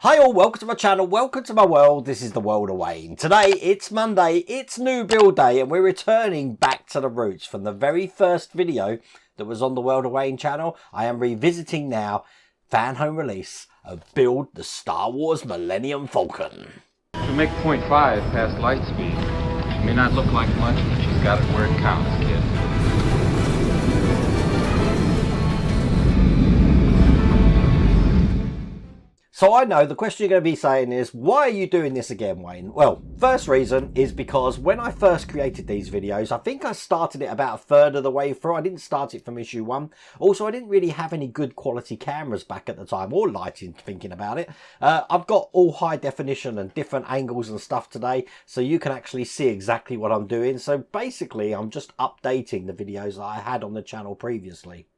Hi all, welcome to my channel, welcome to my world. This is the world of Wayne. Today it's Monday, it's new build day, and we're returning back to the roots from the very first video that was on the World of Wayne channel. I am revisiting now Fanhome release of Build the Star Wars Millennium Falcon. To make 0.5 past light speed, it may not look like much, but she's got it where it counts, kid. So I know the question you're going to be saying is, why are you doing this again, Wayne? Well, first reason is because when I first created these videos, I think I started it about a third of the way through. I didn't start it from issue 1. Also, I didn't really have any good quality cameras back at the time, or lighting, thinking about it. I've got all high definition and different angles and stuff today, so you can actually see exactly what I'm doing. So basically, I'm just updating the videos that I had on the channel previously.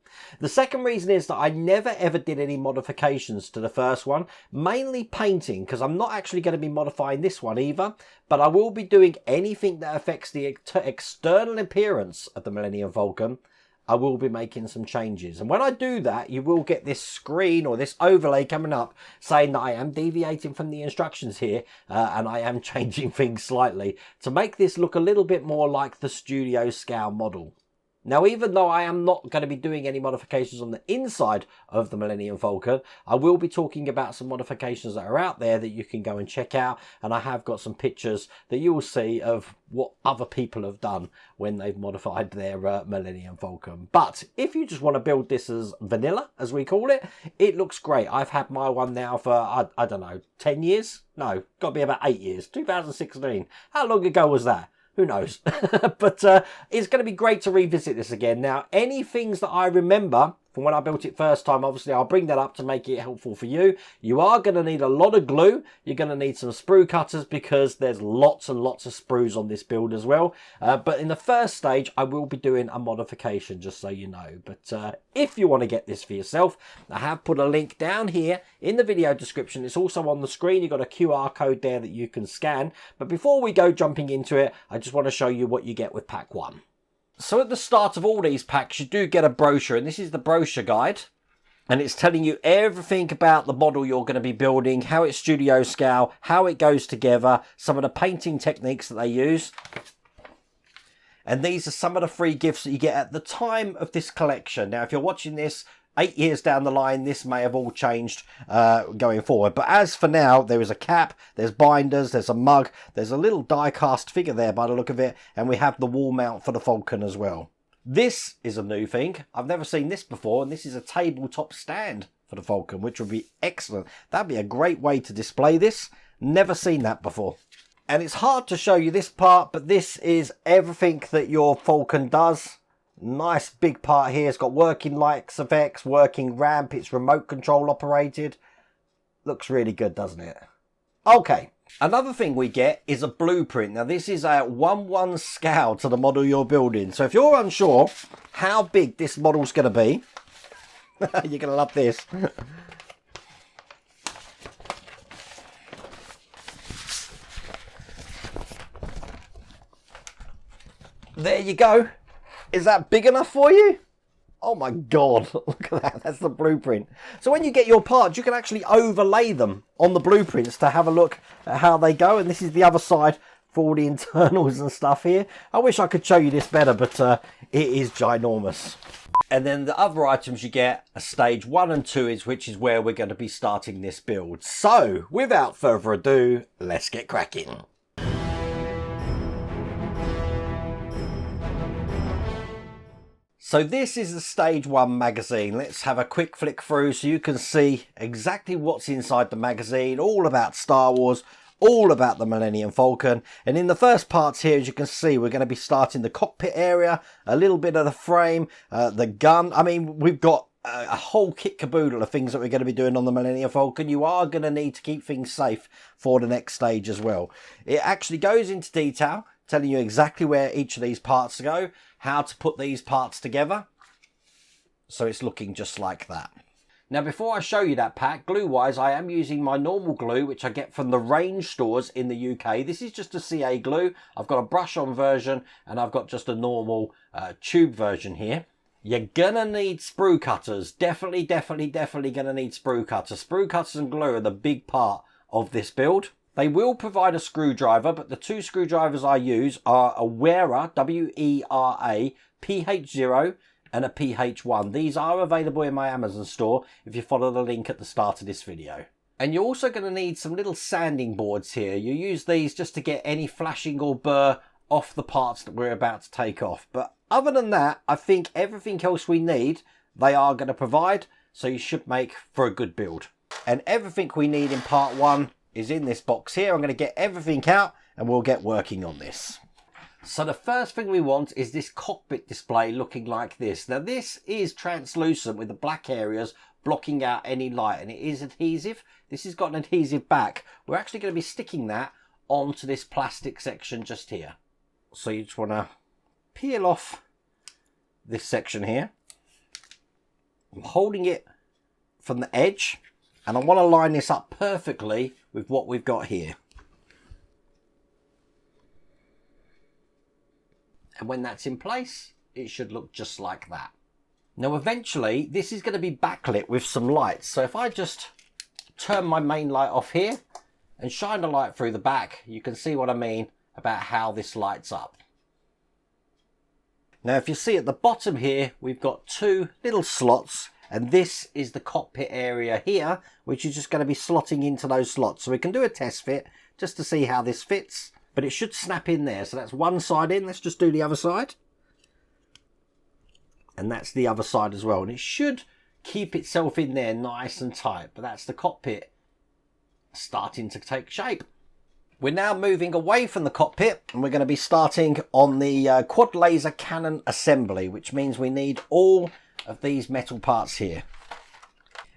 The second reason is that I never ever did any modifications to the first one, mainly painting, because I'm not actually going to be modifying this one either, but I will be doing anything that affects the external appearance of the Millennium Falcon. I will be making some changes, and when I do that, you will get this screen or this overlay coming up saying that I am deviating from the instructions here, and I am changing things slightly to make this look a little bit more like the studio scale model. Now, even though I am not going to be doing any modifications on the inside of the Millennium Falcon, I will be talking about some modifications that are out there that you can go and check out. And I have got some pictures that you will see of what other people have done when they've modified their Millennium Falcon. But if you just want to build this as vanilla, as we call it, it looks great. I've had my one now for, I don't know, 10 years? No, got to be about 8 years. 2016. How long ago was that? Who knows? But it's going to be great to revisit this again. Now, any things that I remember from when I built it first time, obviously I'll bring that up to make it helpful for you. You are going to need a lot of glue. You're going to need some sprue cutters because there's lots and lots of sprues on this build as well. But in the first stage, I will be doing a modification, just so you know. But if you want to get this for yourself, I have put a link down here in the video description. It's also on the screen. You've got a QR code there that you can scan. But before we go jumping into it, I just want to show you what you get with pack 1. So at the start of all these packs, you do get a brochure, and this is the brochure guide. And it's telling you everything about the model you're going to be building, how it's studio scale, how it goes together, some of the painting techniques that they use. And these are some of the free gifts that you get at the time of this collection. Now, if you're watching this 8 years down the line, this may have all changed going forward. But as for now, there is a cap, there's binders, there's a mug, there's a little die-cast figure there by the look of it, and we have the wall mount for the Falcon as well. This is a new thing. I've never seen this before, and this is a tabletop stand for the Falcon, which would be excellent. That'd be a great way to display this. Never seen that before. And it's hard to show you this part, but this is everything that your Falcon does. Nice big part here. It's got working lights effects, working ramp. It's remote control operated. Looks really good, doesn't it? Okay. Another thing we get is a blueprint. Now, this is a 1:1 scale to the model you're building. So if you're unsure how big this model's going to be, you're going to love this. There you go. Is that big enough for you? Oh my God, look at that. That's the blueprint. So when you get your parts, you can actually overlay them on the blueprints to have a look at how they go. And this is the other side for all the internals and stuff here. I wish I could show you this better, but it is ginormous. And then the other items you get are stage 1 and 2, which is where we're going to be starting this build. So without further ado, let's get cracking. So this is the stage 1 magazine. Let's have a quick flick through so you can see exactly what's inside the magazine, all about Star Wars, all about the Millennium Falcon. And in the first parts here, as you can see, we're going to be starting the cockpit area, a little bit of the frame, the gun. I mean, we've got a whole kit caboodle of things that we're going to be doing on the Millennium Falcon. You are going to need to keep things safe for the next stage as well. It actually goes into detail, telling you exactly where each of these parts go, how to put these parts together. So it's looking just like that. Now, before I show you that pack, glue-wise, I am using my normal glue, which I get from the range stores in the UK. This is just a CA glue. I've got a brush-on version, and I've got just a normal tube version here. You're gonna need sprue cutters. Definitely gonna need sprue cutters. Sprue cutters and glue are the big part of this build. They will provide a screwdriver, but the two screwdrivers I use are a Wera, W-E-R-A, PH0 and a PH1. These are available in my Amazon store if you follow the link at the start of this video. And you're also going to need some little sanding boards here. You use these just to get any flashing or burr off the parts that we're about to take off. But other than that, I think everything else we need, they are going to provide. So you should make for a good build. And everything we need in part 1 is in this box here. I'm going to get everything out and we'll get working on this. So the first thing we want is this cockpit display looking like this. Now this is translucent with the black areas blocking out any light, and it is adhesive. This has got an adhesive back. We're actually going to be sticking that onto this plastic section just here. So you just want to peel off this section here. I'm holding it from the edge, and I want to line this up perfectly with what we've got here. And when that's in place, it should look just like that. Now eventually this is going to be backlit with some lights. So if I just turn my main light off here and shine the light through the back, you can see what I mean about how this lights up. Now if you see at the bottom here, we've got two little slots, and this is the cockpit area here, which is just going to be slotting into those slots. So we can do a test fit just to see how this fits. But it should snap in there. So that's one side in. Let's just do the other side. And that's the other side as well. And it should keep itself in there nice and tight. But that's the cockpit starting to take shape. We're now moving away from the cockpit. And we're going to be starting on the quad laser cannon assembly. Which means we need all of these metal parts here.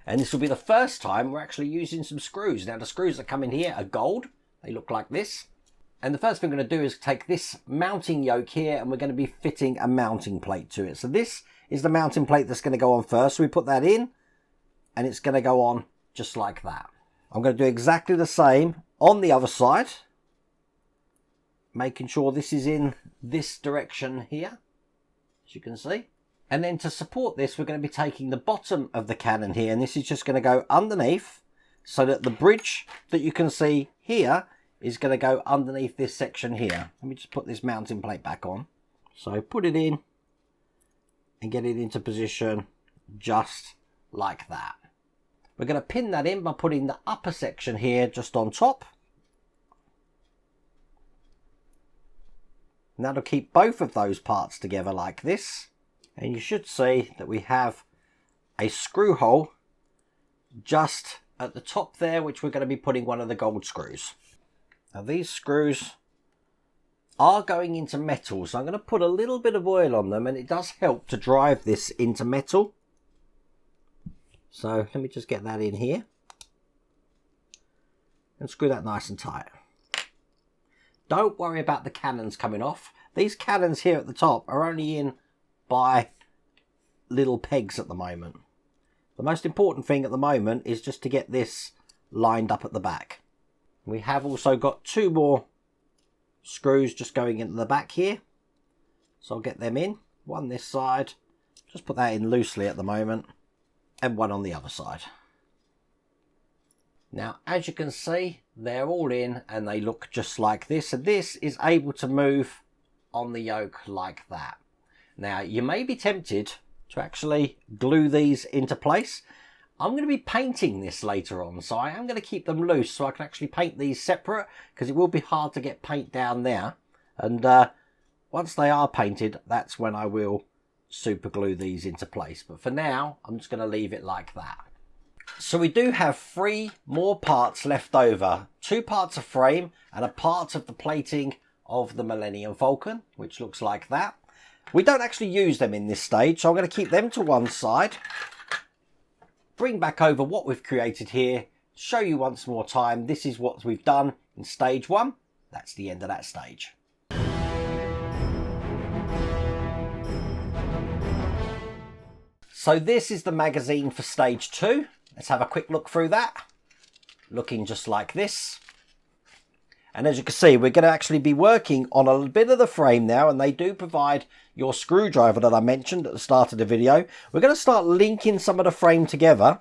And this will be the first time we're actually using some screws. Now the screws that come in here are gold. They look like this. And the first thing we're going to do is take this mounting yoke here, and we're going to be fitting a mounting plate to it. So this is the mounting plate that's going to go on first. So we put that in, and it's going to go on just like that. I'm going to do exactly the same on the other side, making sure this is in this direction here, as you can see. And then to support this, we're going to be taking the bottom of the cannon here, and this is just going to go underneath, so that the bridge that you can see here is going to go underneath this section here. Let me just put this mounting plate back on. So put it in and get it into position just like that. We're going to pin that in by putting the upper section here just on top. And that'll keep both of those parts together like this. And you should see that we have a screw hole just at the top there, which we're going to be putting one of the gold screws. Now these screws are going into metal, so I'm going to put a little bit of oil on them, and it does help to drive this into metal. So let me just get that in here and screw that nice and tight. Don't worry about the cannons coming off. These cannons here at the top are only in by little pegs at the moment. The most important thing at the moment is just to get this lined up at the back. We have also got two more screws just going into the back here. So I'll get them in. One this side. Just put that in loosely at the moment. And one on the other side. Now, as you can see, they're all in and they look just like this. And this is able to move on the yoke like that. Now, you may be tempted to actually glue these into place. I'm going to be painting this later on, so I am going to keep them loose so I can actually paint these separate, because it will be hard to get paint down there. And once they are painted, that's when I will super glue these into place. But for now, I'm just going to leave it like that. So we do have 3 more parts left over. 2 parts of frame and a part of the plating of the Millennium Falcon, which looks like that. We don't actually use them in this stage, so I'm going to keep them to one side. Bring back over what we've created here, show you once more time, this is what we've done in stage 1. That's the end of that stage. So this is the magazine for stage 2. Let's have a quick look through that. Looking just like this. And as you can see, we're going to actually be working on a bit of the frame now, and they do provide your screwdriver that I mentioned at the start of the video. We're going to start linking some of the frame together,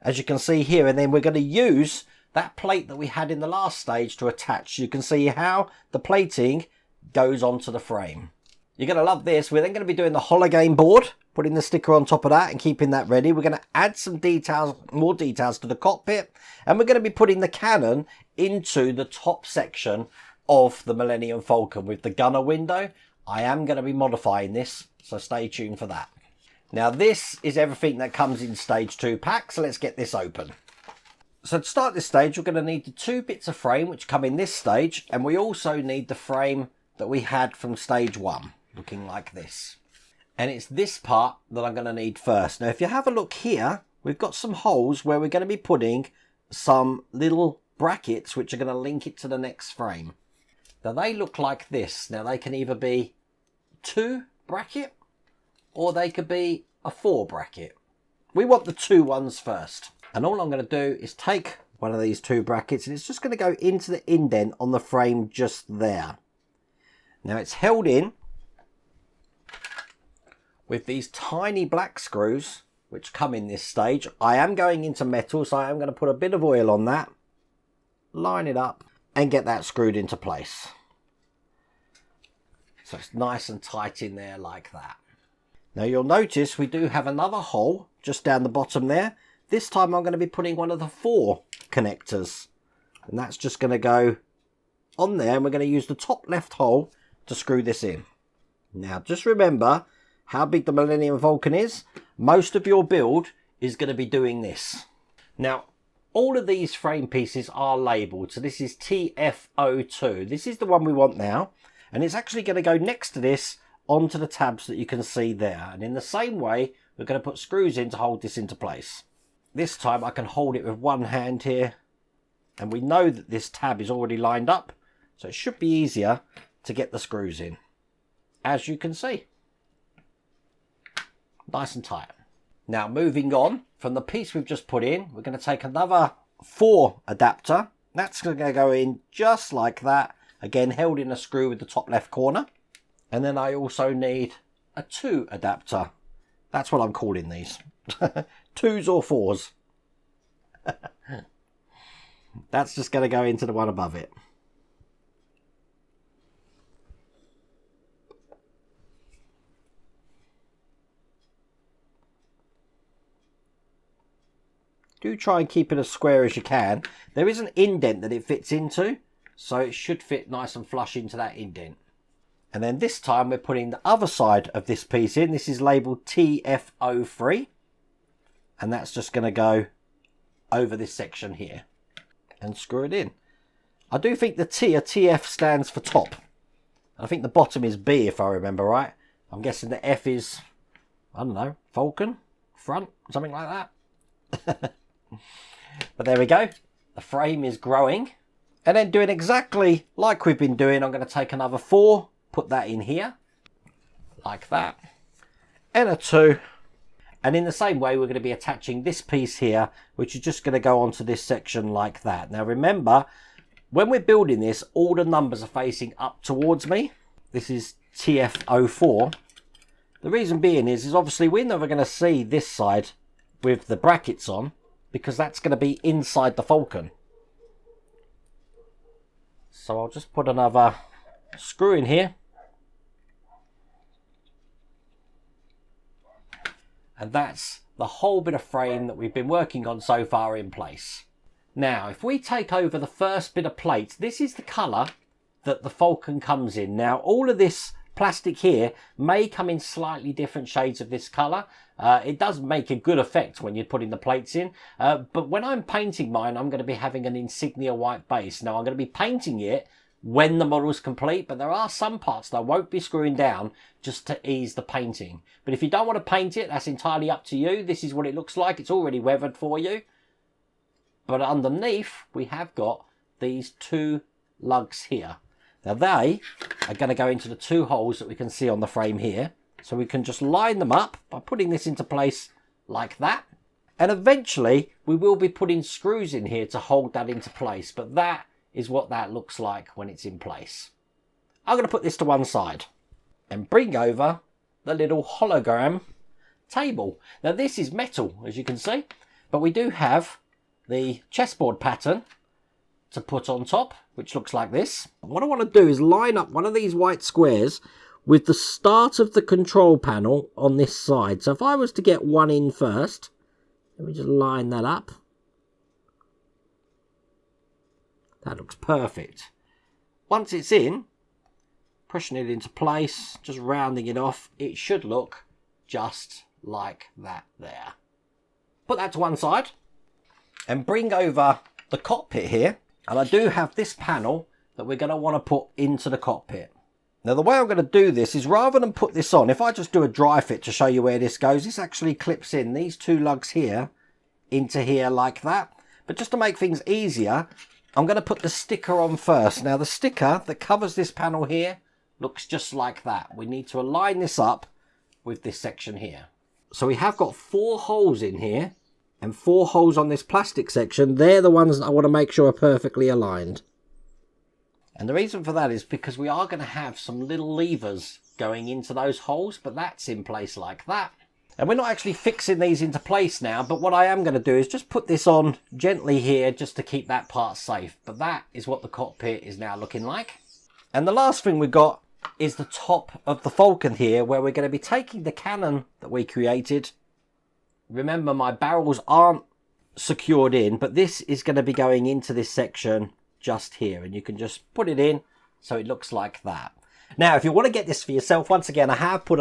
as you can see here, and then we're going to use that plate that we had in the last stage to attach. You can see how the plating goes onto the frame. You're going to love this. We're then going to be doing the Hologame board, putting the sticker on top of that and keeping that ready. We're going to add some details, more details to the cockpit, and we're going to be putting the cannon into the top section of the Millennium Falcon with the gunner window. I am going to be modifying this, so stay tuned for that. Now this is everything that comes in stage 2 pack, so let's get this open. So to start this stage, we're going to need the 2 bits of frame which come in this stage, and we also need the frame that we had from stage 1, looking like this. And it's this part that I'm going to need first. Now if you have a look here, we've got some holes where we're going to be putting some little brackets which are going to link it to the next frame. Now they look like this. Now they can either be 2 bracket or they could be a 4 bracket. We want the 2 ones first. And all I'm going to do is take one of these 2 brackets, and it's just going to go into the indent on the frame just there. Now it's held in with these tiny black screws which come in this stage. I am going into metal, so I am going to put a bit of oil on that, line it up and get that screwed into place. So it's nice and tight in there like that. Now you'll notice we do have another hole just down the bottom there. This time I'm going to be putting one of the 4 connectors, and that's just going to go on there, and we're going to use the top left hole to screw this in. Now just remember how big the Millennium Falcon is. Most of your build is going to be doing this. Now all of these frame pieces are labelled, so this is TF02. This is the one we want now, and it's actually going to go next to this onto the tabs that you can see there. And in the same way, we're going to put screws in to hold this into place. This time I can hold it with one hand here, and we know that this tab is already lined up, so it should be easier to get the screws in, as you can see. Nice and tight. Now moving on from the piece we've just put in, we're going to take another 4 adapter. That's going to go in just like that, again held in a screw with the top left corner. And then I also need a 2 adapter. That's what I'm calling these. 2s or 4s. That's just going to go into the one above it. Do try and keep it as square as you can. There is an indent that it fits into, so it should fit nice and flush into that indent. And then this time we're putting the other side of this piece in. This is labelled TF03. And that's just going to go over this section here and screw it in. I do think the T, or TF, stands for top. I think the bottom is B, if I remember right. I'm guessing the F is, I don't know, Falcon, front, something like that. But there we go. The frame is growing. And then doing exactly like we've been doing, I'm going to take another 4, put that in here, like that, and a 2. And in the same way, we're going to be attaching this piece here, which is just going to go onto this section like that. Now remember, when we're building this, all the numbers are facing up towards me. This is TF04. The reason being is obviously we're never going to see this side with the brackets on, because that's going to be inside the Falcon. So I'll just put another screw in here. And that's the whole bit of frame that we've been working on so far in place. Now, if we take over the first bit of plate, this is the colour that the Falcon comes in. Now, all of this plastic here may come in slightly different shades of this colour. It does make a good effect when you're putting the plates in. But when I'm painting mine, I'm going to be having an insignia white base. Now, I'm going to be painting it when the model's complete, but there are some parts that I won't be screwing down just to ease the painting. But if you don't want to paint it, that's entirely up to you. This is what it looks like. It's already weathered for you. But underneath, we have got these 2 lugs here. Now they are going to go into the 2 holes that we can see on the frame here. So we can just line them up by putting this into place like that. And eventually we will be putting screws in here to hold that into place. But that is what that looks like when it's in place. I'm going to put this to one side and bring over the little hologram table. Now this is metal, as you can see, but we do have the chessboard pattern to put on top, which looks like this. What I want to do is line up one of these white squares with the start of the control panel on this side. So if I was to get one in first, let me just line that up. That looks perfect. Once it's in, pushing it into place, just rounding it off, it should look just like that there. Put that to one side and bring over the cockpit here. And I do have this panel that we're going to want to put into the cockpit. Now the way I'm going to do this is, rather than put this on, if I just do a dry fit to show you where this goes, this actually clips in these two lugs here into here like that. But just to make things easier, I'm going to put the sticker on first. Now the sticker that covers this panel here looks just like that. We need to align this up with this section here. So we have got 4 holes in here and 4 holes on this plastic section. They're the ones that I want to make sure are perfectly aligned. And the reason for that is because we are going to have some little levers going into those holes, but that's in place like that. And we're not actually fixing these into place now, but what I am going to do is just put this on gently here just to keep that part safe. But that is what the cockpit is now looking like. And the last thing we've got is the top of the Falcon here, where we're going to be taking the cannon that we created. Remember, my barrels aren't secured in, but this is going to be going into this section just here, and you can just put it in so it looks like that. Now if you want to get this for yourself, once again I have put a